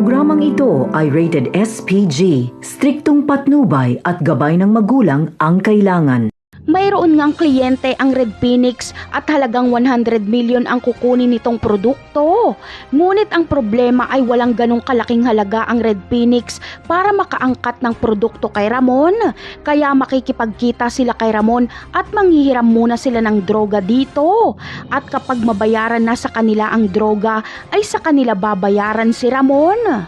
Programang ito ay rated SPG, striktong patnubay at gabay ng magulang ang kailangan. Mayroon ngang kliyente ang Red Phoenix at halagang 100 million ang kukunin nitong produkto. Ngunit ang problema ay walang ganong kalaking halaga ang Red Phoenix para makaangkat ng produkto kay Ramon. Kaya makikipagkita sila kay Ramon at manghihiram muna sila ng droga dito. At kapag mabayaran na sa kanila ang droga ay sa kanila babayaran si Ramon.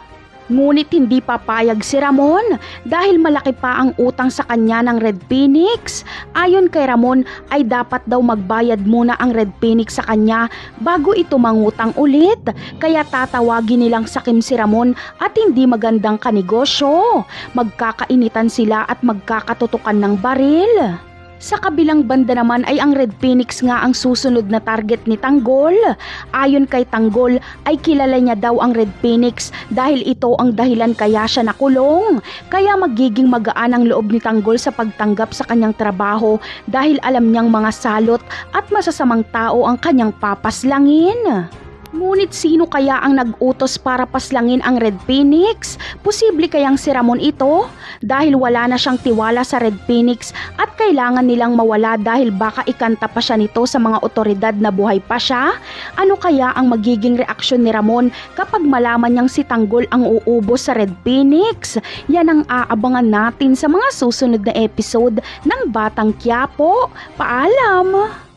Ngunit hindi papayag si Ramon dahil malaki pa ang utang sa kanya ng Red Phoenix. Ayon kay Ramon ay dapat daw magbayad muna ang Red Phoenix sa kanya bago ito mangutang ulit. Kaya tatawagin nilang sakim si Ramon at hindi magandang kanegosyo. Magkakainitan sila at magkakatutukan ng baril. Sa kabilang banda naman ay ang Red Phoenix nga ang susunod na target ni Tanggol. Ayon kay Tanggol ay kilala niya daw ang Red Phoenix dahil ito ang dahilan kaya siya nakulong. Kaya magiging magaan ang loob ni Tanggol sa pagtanggap sa kanyang trabaho dahil alam niyang mga salot at masasamang tao ang kanyang papaslangin. Ngunit sino kaya ang nag-utos para paslangin ang Red Phoenix? Posible kayang si Ramon ito? Dahil wala na siyang tiwala sa Red Phoenix at kailangan nilang mawala dahil baka ikanta pa siya nito sa mga otoridad na buhay pa siya? Ano kaya ang magiging reaksyon ni Ramon kapag malaman niyang si Tanggol ang uubos sa Red Phoenix? Yan ang aabangan natin sa mga susunod na episode ng Batang Quiapo. Paalam!